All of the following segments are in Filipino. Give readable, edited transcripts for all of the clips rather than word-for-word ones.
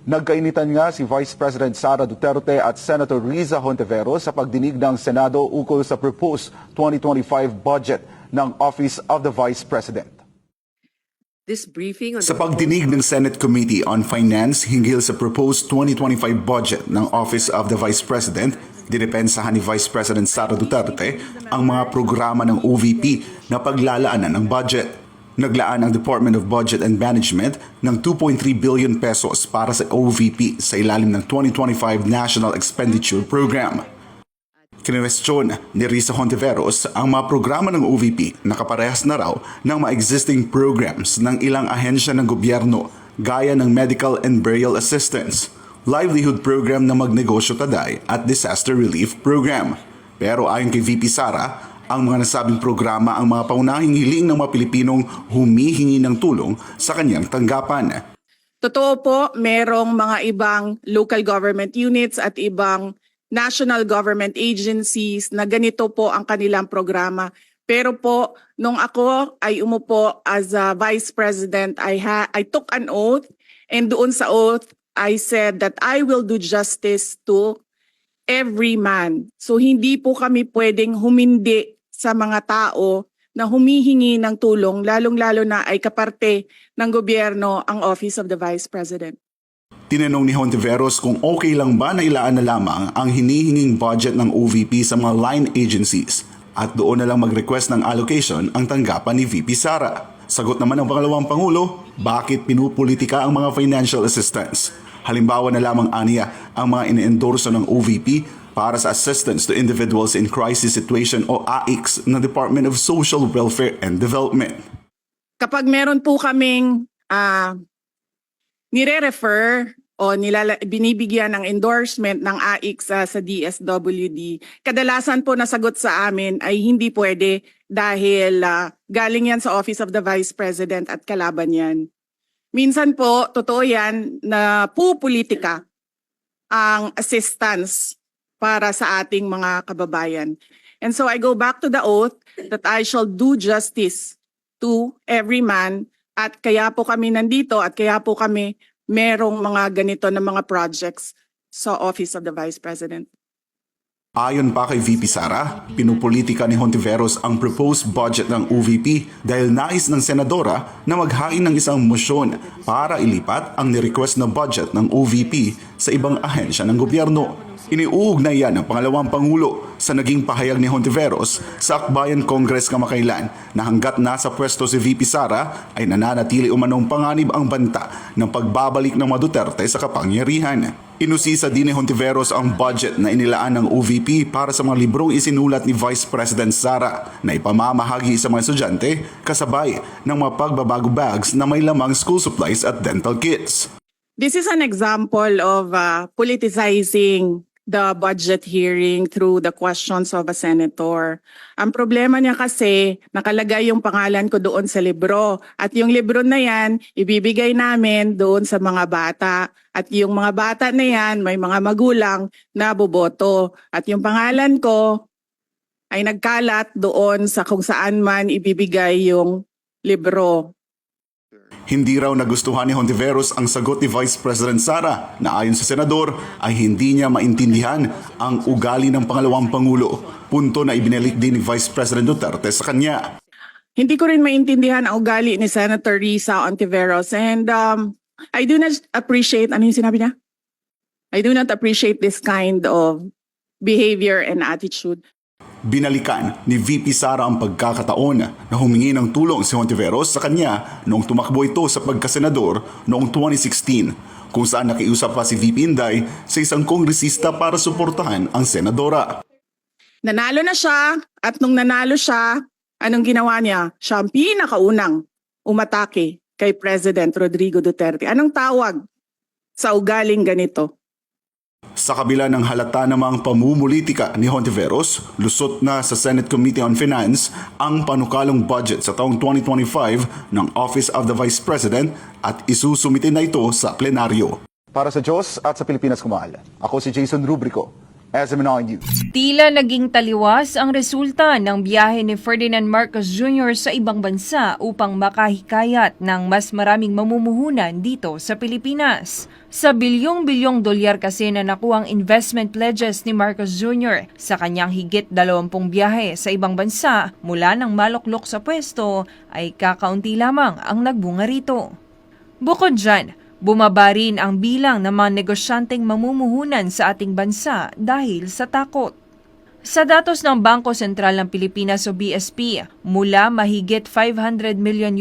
Nagkainitan nga si Vice President Sara Duterte at Senator Riza Hontiveros sa pagdinig ng Senado ukol sa proposed 2025 budget ng Office of the Vice President. Sa pagdinig ng Senate Committee on Finance hinggil sa proposed 2025 budget ng Office of the Vice President, dinepensahan ni Vice President Sara Duterte ang mga programa ng OVP na paglalaanan ng budget. Naglaan ang Department of Budget and Management ng 2.3 billion pesos para sa OVP sa ilalim ng 2025 National Expenditure Program. Kinwestiyon ni Riza Hontiveros ang mga programa ng OVP na kaparehas na raw ng mga existing programs ng ilang ahensya ng gobyerno gaya ng Medical and Burial Assistance, Livelihood Program na Magnegosyo Taday at Disaster Relief Program. Pero ayon kay VP Sara, ang mga nasabing programa ang mga paunahing hiling ng mga Pilipinong humihingi ng tulong sa kanyang tanggapan. Totoo po, merong mga ibang local government units at ibang national government agencies na ganito po ang kanilang programa. Pero po, nung ako ay umupo as a Vice President, I took an oath, and doon sa oath, I said that I will do justice to every man. So hindi po kami pwedeng humindi sa mga tao na humihingi ng tulong, lalong-lalo na ay kaparte ng gobyerno ang Office of the Vice President. Tinanong ni Hontiveros kung okay lang ba na ilaan na lamang ang hinihinging budget ng OVP sa mga line agencies at doon na lang mag-request ng allocation ang tanggapan ni VP Sara. Sagot naman ng pangalawang Pangulo, bakit pinupolitika ang mga financial assistance? Halimbawa na lamang aniya ang mga ine-endorso ng OVP para sa Assistance to Individuals in Crisis Situation o AICS ng Department of Social Welfare and Development. Kapag meron po kaming nire-refer o binibigyan ng endorsement ng AICS sa DSWD, kadalasan po nasagot sa amin ay hindi pwede dahil galing yan sa Office of the Vice President at kalaban yan. Minsan po, totoo yan na pupolitika ang assistance para sa ating mga kababayan. And so I go back to the oath that I shall do justice to every man, at kaya po kami nandito at kaya po kami merong mga ganito na mga projects sa Office of the Vice President. Ayon pa kay VP Sara, pinupolitika ni Hontiveros ang proposed budget ng OVP dahil nais ng senadora na maghain ng isang motion para ilipat ang nirequest na budget ng OVP sa ibang ahensya ng gobyerno. Iniuugnay yan ng pangalawang Pangulo sa naging pahayag ni Hontiveros sa Akbayan Congress kamakailan na hanggat nasa pwesto si VP Sara ay nananatili umanong panganib ang banta ng pagbabalik ng mga Duterte sa kapangyarihan. Inusisa din ni Hontiveros ang budget na inilaan ng OVP para sa mga librong isinulat ni Vice President Sara na ipamamahagi sa mga estudyante kasabay ng mga pagbabago bags na may lamang school supplies at dental kits. This is an example of politicizing the budget hearing through the questions of a senator. Ang problema niya kasi, nakalagay yung pangalan ko doon sa libro. At yung libro na yan, ibibigay namin doon sa mga bata. At yung mga bata na yan, may mga magulang na boboto. At yung pangalan ko ay nagkalat doon sa kung saan man ibibigay yung libro. Hindi raw nagustuhan ni Hontiveros ang sagot ni Vice President Sara na ayon sa senador ay hindi niya maintindihan ang ugali ng pangalawang Pangulo. Punto na ibinalik din ni Vice President Duterte sa kanya. Hindi ko rin maintindihan ang ugali ni Senator Riza Hontiveros, and I do not appreciate, ano yung sinabi niya? I do not appreciate this kind of behavior and attitude. Binalikan ni VP Sara ang pagkakataon na humingi ng tulong si Hontiveros sa kanya noong tumakbo ito sa pagkasenador noong 2016, kung saan nakiusap pa si VP Inday sa isang kongresista para suportahan ang senadora. Nanalo na siya, at nung nanalo siya, anong ginawa niya? Siya ang pinakaunang umatake kay President Rodrigo Duterte. Anong tawag sa ugaling ganito? Sa kabila ng halata namang pamumulitika ni Hontiveros, lusot na sa Senate Committee on Finance ang panukalong budget sa taong 2025 ng Office of the Vice President at isusumite na ito sa plenaryo. Para sa Diyos at sa Pilipinas Kumal, ako si Jason Rubrico. SMNI News. Tila naging taliwas ang resulta ng biyahe ni Ferdinand Marcos Jr. sa ibang bansa upang makahikayat ng mas maraming mamumuhunan dito sa Pilipinas. Sa bilyong-bilyong dolyar kasi na nakuhang investment pledges ni Marcos Jr. sa kanyang higit 20 biyahe sa ibang bansa mula nang maluklok sa pwesto ay kakaunti lamang ang nagbunga rito. Bukod dyan, bumaba rin ang bilang ng mga negosyanteng mamumuhunan sa ating bansa dahil sa takot. Sa datos ng Bangko Sentral ng Pilipinas o BSP, mula mahigit $500 million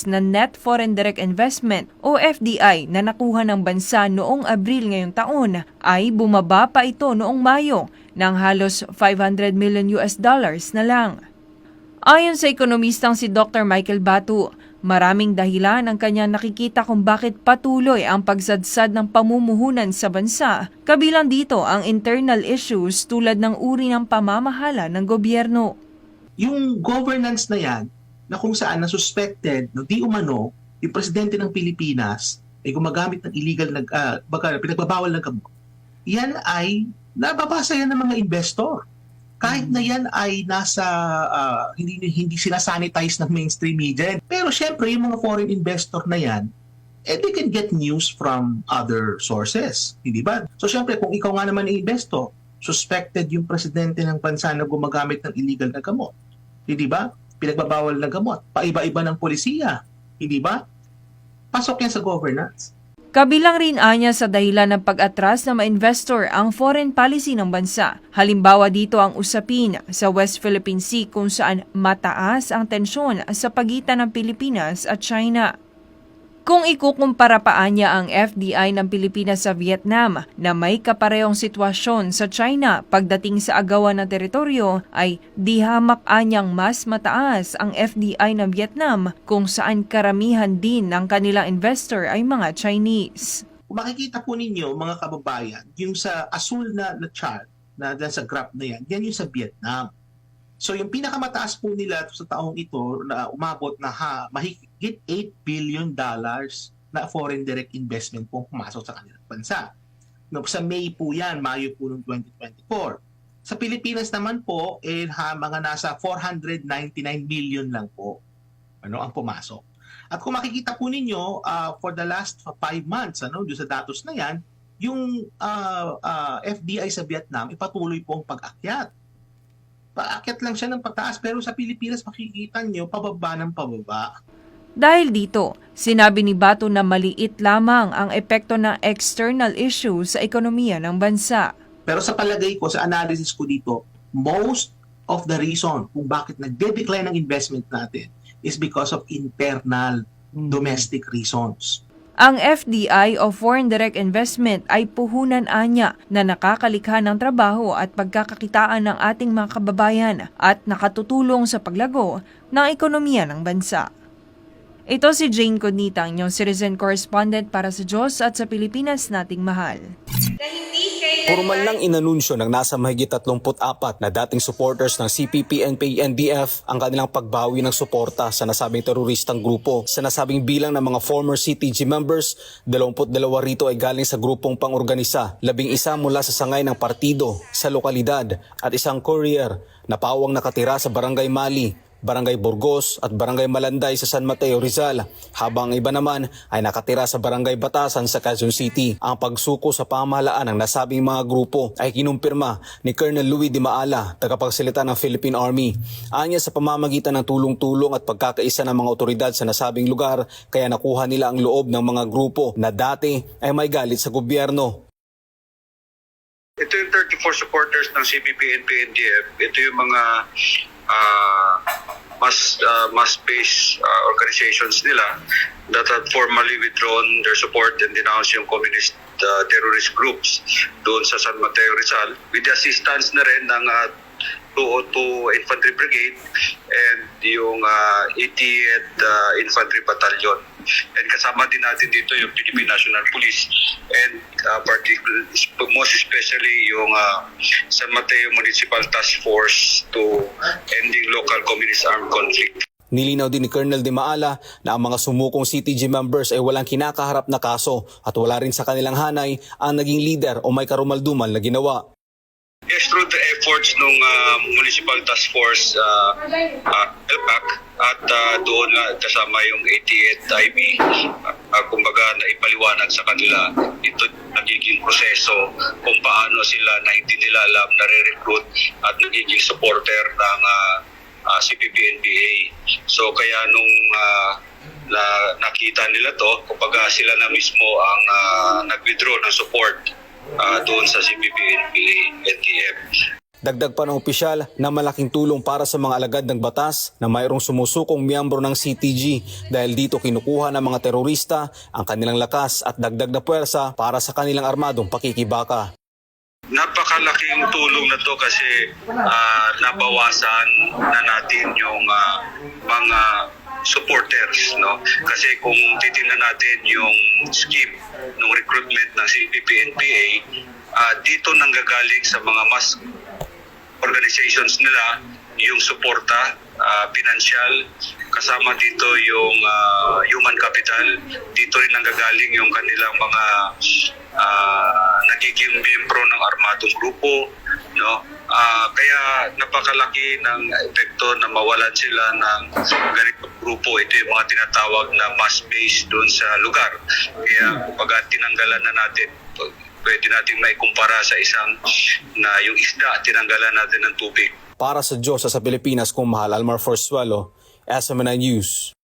na net foreign direct investment o FDI na nakuha ng bansa noong Abril ngayong taon, ay bumaba pa ito noong Mayo ng halos $500 million na lang. Ayon sa ekonomistang si Dr. Michael Batu, maraming dahilan ang kanyang nakikita kung bakit patuloy ang pagsadsad ng pamumuhunan sa bansa, kabilang dito ang internal issues tulad ng uri ng pamamahala ng gobyerno. Yung governance na yan, na kung saan na-suspected, no, di umano, yung presidente ng Pilipinas ay gumagamit ng illegal, pinagbabawal ng gamot, yan ay nababasa yan ng mga investor. Kahit na yan ay nasa, hindi sinasanitize ng mainstream media. Pero syempre, yung mga foreign investor na yan, they can get news from other sources. Hindi ba? So syempre, kung ikaw nga naman ang investor, suspected yung presidente ng bansa na gumagamit ng illegal na gamot. Hindi ba? Pinagbabawal na gamot. Paiba-iba ng polisiya. Hindi ba? Pasok yan sa governance. Kabilang rin anya sa dahilan ng pag-atras ng mga investor ang foreign policy ng bansa. Halimbawa dito ang usapin sa West Philippine Sea kung saan mataas ang tensyon sa pagitan ng Pilipinas at China. Kung ikukumpara pa anya ang FDI ng Pilipinas sa Vietnam na may kaparehong sitwasyon sa China pagdating sa agawan ng teritoryo, ay di hamak anyang mas mataas ang FDI ng Vietnam kung saan karamihan din ng kanilang investor ay mga Chinese. Kung makikita po ninyo, mga kababayan, yung sa asul na chart, na dyan sa graph na yan, yan yung sa Vietnam. So yung pinakamataas po nila sa taong ito na umabot na mahigit $8 billion na foreign direct investment po pumasok sa kanilang bansa. No, sa May po yan, Mayo po ng 2024. Sa Pilipinas naman po, mga nasa 499 million lang po ang pumasok. At kung makikita po ninyo, for the last 5 months, doon sa datos na yan, yung FDI sa Vietnam, ipatuloy po ang pag-akyat. Paakyat lang siya ng pataas, pero sa Pilipinas makikita nyo pababa ng pababa. Dahil dito, sinabi ni Bato na maliit lamang ang epekto ng external issues sa ekonomiya ng bansa. Pero sa palagay ko, sa analysis ko dito, most of the reason kung bakit nagde-decline ang investment natin is because of internal domestic reasons. Ang FDI o Foreign Direct Investment ay puhunan anya na nakakalikha ng trabaho at pagkakakitaan ng ating mga kababayan at nakatutulong sa paglago ng ekonomiya ng bansa. Ito si Jane Conita, inyong citizen correspondent para sa Diyos at sa Pilipinas nating mahal. Formal nang inanunsyo ng nasa mahigit 34 na dating supporters ng CPP, NPA-NDF ang kanilang pagbawi ng suporta sa nasabing teroristang grupo. Sa nasabing bilang ng mga former CTG members, 22 rito ay galing sa grupong pang-organisa, 11 mula sa sangay ng partido sa lokalidad at isang courier na pawang nakatira sa Barangay Mali, Barangay Burgos at Barangay Malanday sa San Mateo, Rizal, habang ang iba naman ay nakatira sa Barangay Batasan sa Quezon City. Ang pagsuko sa pamahalaan ng nasabing mga grupo ay kinumpirma ni Colonel Louis Di Maala, tagapagsalita ng Philippine Army. Anya sa pamamagitan ng tulong-tulong at pagkakaisa ng mga otoridad sa nasabing lugar, kaya nakuha nila ang loob ng mga grupo na dati ay may galit sa gobyerno. Ito yung 34 supporters ng CPP, NPA-NDF. Ito yung mga mass-based organizations nila that have formally withdrawn their support and denounced yung communist terrorist groups doon sa San Mateo, Rizal, with the assistance na rin ng 202 Infantry Brigade and yung 80th Infantry Battalion. And kasama din natin dito yung Philippine National Police and most especially yung San Mateo Municipal Task Force to ending local communist armed conflict. Nilinaw din ni Colonel Di Maala na ang mga sumukong CTG members ay walang kinakaharap na kaso at wala rin sa kanilang hanay ang naging leader o may karumaldumal na ginawa. through the efforts ng Municipal Task Force LPAC at doon kasama yung 88th IB, kumbaga naipaliwanag sa kanila ito nagiging proseso kung paano sila na hindi nila alam na re-recruit at nagiging supporter ng CPP-NPA. So kaya nung nakita nila to, kumbaga sila na mismo ang nag-withdraw ng support doon sa CPP-NPA-NTF. Dagdag pa ng opisyal na malaking tulong para sa mga alagad ng batas na mayroong sumusukong miyembro ng CTG dahil dito kinukuha ng mga terorista ang kanilang lakas at dagdag na puwersa para sa kanilang armadong pakikibaka. Napakalaking tulong na to kasi nabawasan na natin yung mga supporters, no? Kasi kung titingnan natin yung scheme ng recruitment ng CPP-NPA, dito nanggagaling sa mga mass organizations nila yung suporta, pinansyal, kasama dito yung human capital, dito rin nanggagaling yung kanilang mga nagiging miyembro ng armadong grupo, no? Kaya napakalaki ng epekto na mawalan sila ng ganitong grupo. Ito yung mga tinatawag na mass base doon sa lugar. Kaya kapag tinanggalan na natin, pwede natin maikumpara sa isang na yung isda, tinanggalan natin ng tubig. Para sa Diyos sa Pilipinas kung mahal, Almar Forsuelo, SMNI News.